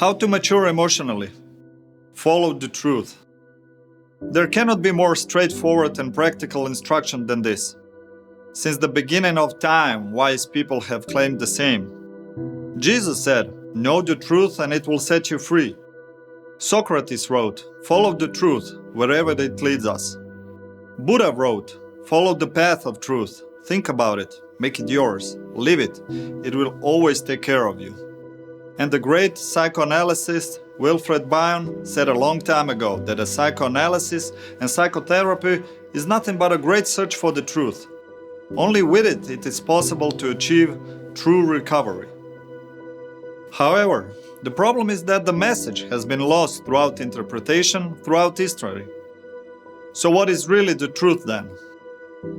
How to mature emotionally? Follow the truth. There cannot be more straightforward and practical instruction than this. Since the beginning of time, wise people have claimed the same. Jesus said, "Know the truth and it will set you free." Socrates wrote, "Follow the truth wherever it leads us." Buddha wrote, "Follow the path of truth. Think about it. Make it yours. Live it. It will always take care of you." And the great psychoanalyst Wilfred Bion said a long time ago that a psychoanalysis and psychotherapy is nothing but a great search for the truth. Only with it is possible to achieve true recovery. However, the problem is that the message has been lost throughout interpretation, throughout history. So what is really the truth then?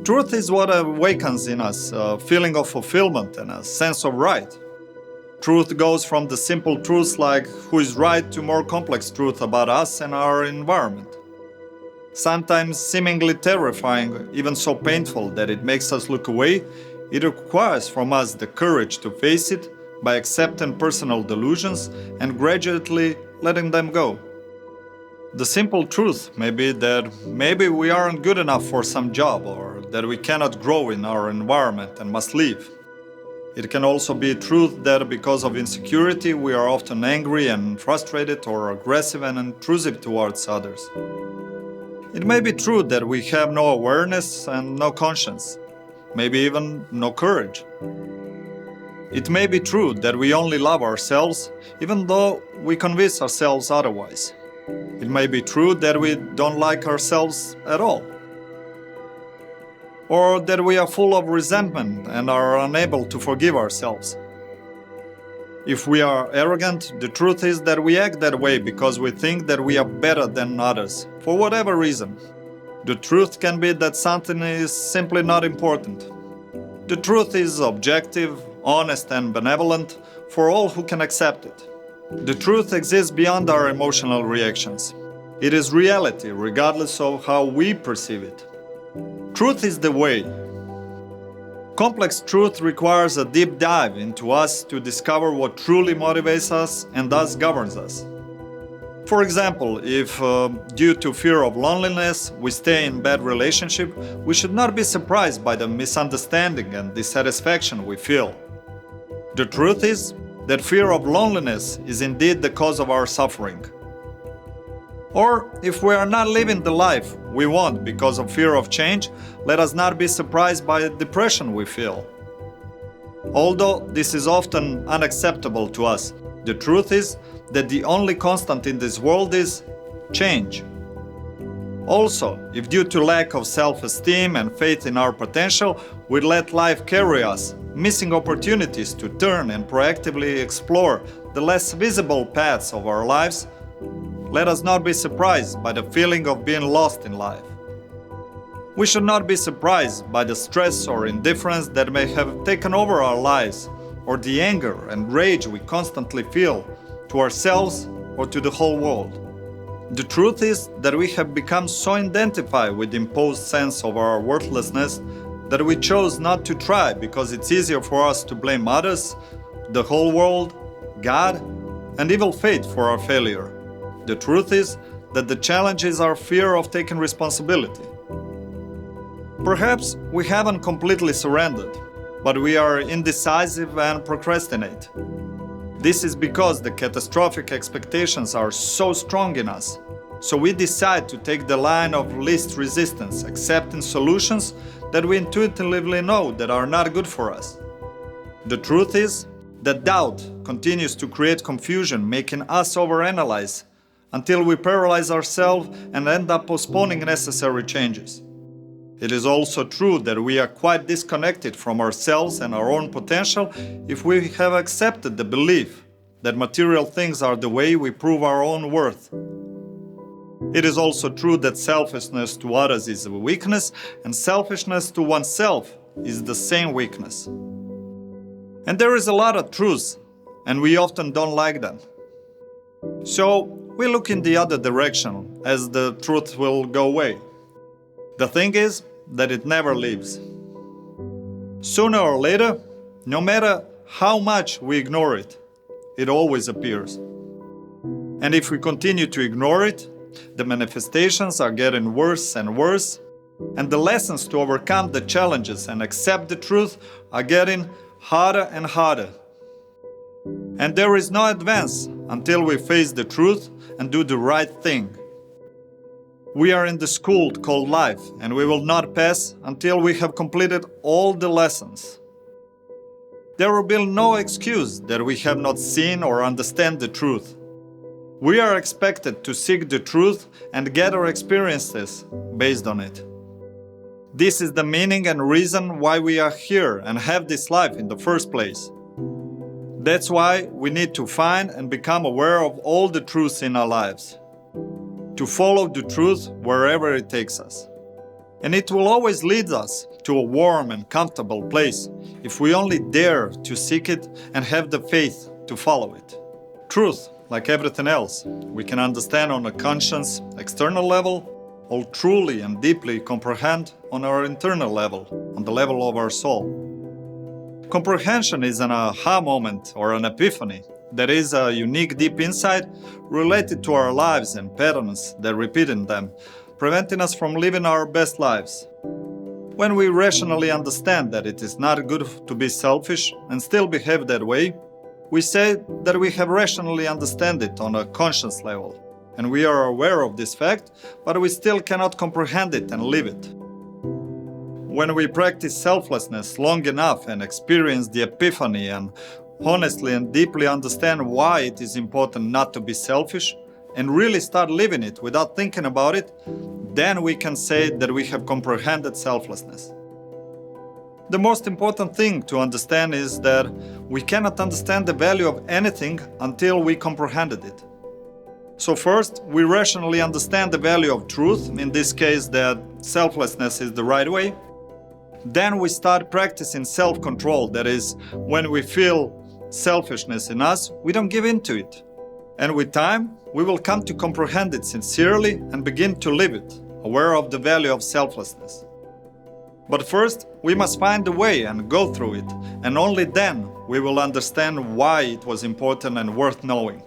Truth is what awakens in us a feeling of fulfillment and a sense of right. Truth goes from the simple truths like who is right to more complex truth about us and our environment. Sometimes seemingly terrifying, even so painful that it makes us look away, it requires from us the courage to face it by accepting personal delusions and gradually letting them go. The simple truth may be that maybe we aren't good enough for some job or that we cannot grow in our environment and must leave. It can also be truth that because of insecurity we are often angry and frustrated or aggressive and intrusive towards others. It may be true that we have no awareness and no conscience, maybe even no courage. It may be true that we only love ourselves even though we convince ourselves otherwise. It may be true that we don't like ourselves at all. Or that we are full of resentment and are unable to forgive ourselves. If we are arrogant, the truth is that we act that way because we think that we are better than others, for whatever reason. The truth can be that something is simply not important. The truth is objective, honest and benevolent for all who can accept it. The truth exists beyond our emotional reactions. It is reality regardless of how we perceive it. Truth is the way. Complex truth requires a deep dive into us to discover what truly motivates us and thus governs us. For example, if due to fear of loneliness we stay in bad relationship, we should not be surprised by the misunderstanding and dissatisfaction we feel. The truth is that fear of loneliness is indeed the cause of our suffering. Or if we are not living the life we want because of fear of change, let us not be surprised by the depression we feel. Although this is often unacceptable to us, the truth is that the only constant in this world is change. Also, if due to lack of self-esteem and faith in our potential, we let life carry us, missing opportunities to turn and proactively explore the less visible paths of our lives, let us not be surprised by the feeling of being lost in life. We should not be surprised by the stress or indifference that may have taken over our lives, or the anger and rage we constantly feel to ourselves or to the whole world. The truth is that we have become so identified with the imposed sense of our worthlessness that we chose not to try because it's easier for us to blame others, the whole world, God, and evil fate for our failure. The truth is that the challenge is our fear of taking responsibility. Perhaps we haven't completely surrendered, but we are indecisive and procrastinate. This is because the catastrophic expectations are so strong in us. So we decide to take the line of least resistance, accepting solutions that we intuitively know that are not good for us. The truth is that doubt continues to create confusion, making us overanalyze until we paralyze ourselves and end up postponing necessary changes. It is also true that we are quite disconnected from ourselves and our own potential if we have accepted the belief that material things are the way we prove our own worth. It is also true that selfishness to others is a weakness, and selfishness to oneself is the same weakness. And there is a lot of truths, and we often don't like them. So we look in the other direction, as the truth will go away. The thing is that it never leaves. Sooner or later, no matter how much we ignore it, it always appears. And if we continue to ignore it, the manifestations are getting worse and worse, and the lessons to overcome the challenges and accept the truth are getting harder and harder. And there is no advance until we face the truth and do the right thing. We are in the school called life, and we will not pass until we have completed all the lessons. There will be no excuse that we have not seen or understand the truth. We are expected to seek the truth and gather experiences based on it. This is the meaning and reason why we are here and have this life in the first place. That's why we need to find and become aware of all the truths in our lives. To follow the truth wherever it takes us. And it will always lead us to a warm and comfortable place if we only dare to seek it and have the faith to follow it. Truth, like everything else, we can understand on a conscious, external level, or truly and deeply comprehend on our internal level, on the level of our soul. Comprehension is an aha moment or an epiphany. That is a unique deep insight related to our lives and patterns that repeat in them, preventing us from living our best lives. When we rationally understand that it is not good to be selfish and still behave that way, we say that we have rationally understand it on a conscious level, and we are aware of this fact, but we still cannot comprehend it and live it. When we practice selflessness long enough and experience the epiphany and honestly and deeply understand why it is important not to be selfish and really start living it without thinking about it, then we can say that we have comprehended selflessness. The most important thing to understand is that we cannot understand the value of anything until we comprehended it. So first, we rationally understand the value of truth, in this case that selflessness is the right way. Then we start practicing self-control, that is, when we feel selfishness in us, we don't give in to it. And with time, we will come to comprehend it sincerely and begin to live it, aware of the value of selflessness. But first, we must find the way and go through it, and only then we will understand why it was important and worth knowing.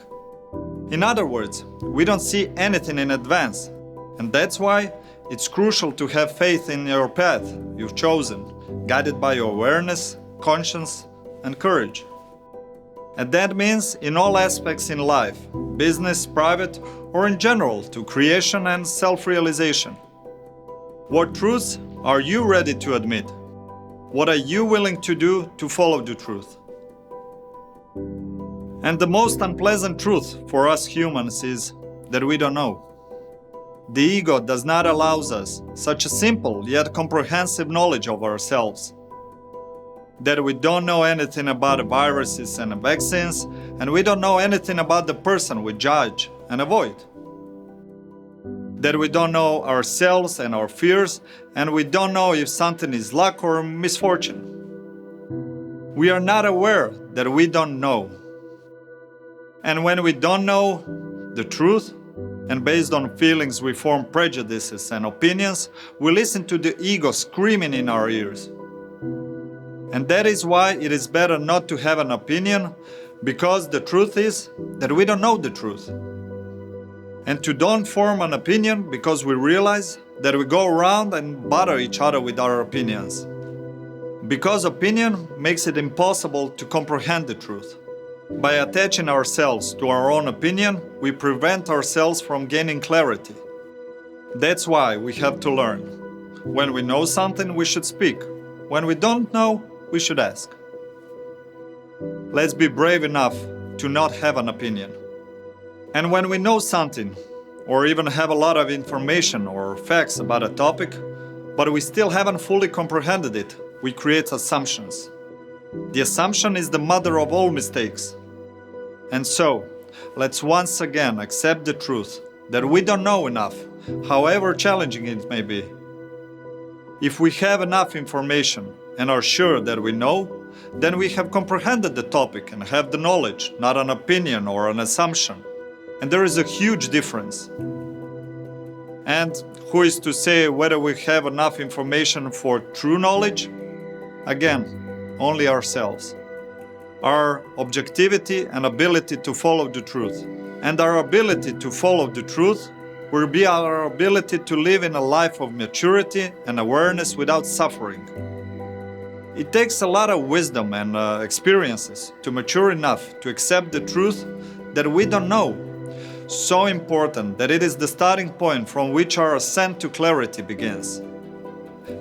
In other words, we don't see anything in advance, and that's why it's crucial to have faith in your path you've chosen, guided by your awareness, conscience, and courage. And that means in all aspects in life, business, private, or in general, to creation and self-realization. What truths are you ready to admit? What are you willing to do to follow the truth? And the most unpleasant truth for us humans is that we don't know. The ego does not allow us such a simple yet comprehensive knowledge of ourselves. That we don't know anything about viruses and vaccines, and we don't know anything about the person we judge and avoid. That we don't know ourselves and our fears, and we don't know if something is luck or misfortune. We are not aware that we don't know. And when we don't know the truth, and based on feelings we form prejudices and opinions, we listen to the ego screaming in our ears. And that is why it is better not to have an opinion, because the truth is that we don't know the truth. And to don't form an opinion because we realize that we go around and bother each other with our opinions. Because opinion makes it impossible to comprehend the truth. By attaching ourselves to our own opinion, we prevent ourselves from gaining clarity. That's why we have to learn. When we know something, we should speak. When we don't know, we should ask. Let's be brave enough to not have an opinion. And when we know something, or even have a lot of information or facts about a topic, but we still haven't fully comprehended it, we create assumptions. The assumption is the mother of all mistakes. And so, let's once again accept the truth that we don't know enough, however challenging it may be. If we have enough information and are sure that we know, then we have comprehended the topic and have the knowledge, not an opinion or an assumption. And there is a huge difference. And who is to say whether we have enough information for true knowledge? Again, only ourselves. Our objectivity and ability to follow the truth. And our ability to follow the truth will be our ability to live in a life of maturity and awareness without suffering. It takes a lot of wisdom and experiences to mature enough to accept the truth that we don't know. So important that it is the starting point from which our ascent to clarity begins.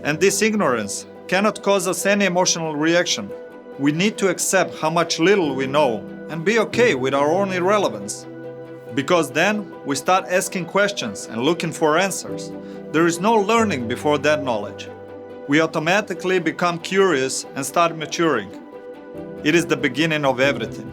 And this ignorance cannot cause us any emotional reaction. We need to accept how much little we know and be okay with our own irrelevance. Because then we start asking questions and looking for answers. There is no learning before that knowledge. We automatically become curious and start maturing. It is the beginning of everything.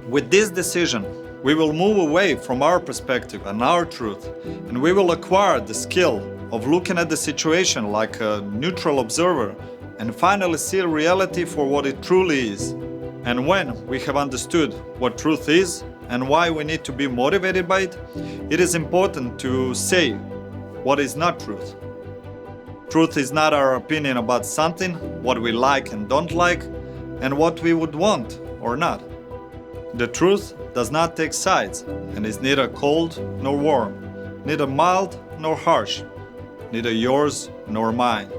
With this decision, we will move away from our perspective and our truth, and we will acquire the skill of looking at the situation like a neutral observer and finally see reality for what it truly is. And when we have understood what truth is and why we need to be motivated by it, it is important to say what is not truth. Truth is not our opinion about something, what we like and don't like, and what we would want or not. The truth does not take sides and is neither cold nor warm, neither mild nor harsh, neither yours nor mine.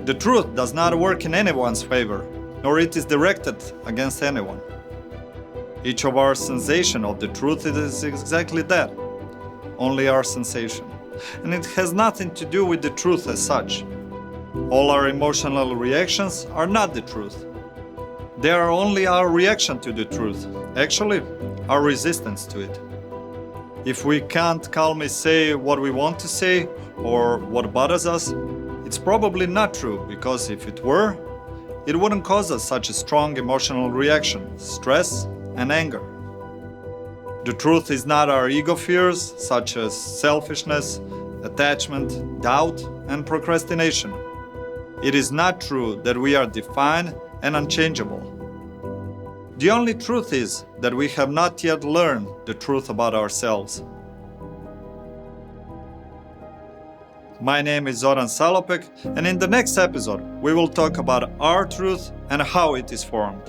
The truth does not work in anyone's favor, nor it is directed against anyone. Each of our sensation of the truth is exactly that, only our sensation. And it has nothing to do with the truth as such. All our emotional reactions are not the truth. They are only our reaction to the truth, actually, our resistance to it. If we can't calmly say what we want to say or what bothers us, it's probably not true, because if it were, it wouldn't cause us such a strong emotional reaction, stress and anger. The truth is not our ego fears, such as selfishness, attachment, doubt, and procrastination. It is not true that we are defined and unchangeable. The only truth is that we have not yet learned the truth about ourselves. My name is Zoran Salopek, and in the next episode, we will talk about our truth and how it is formed.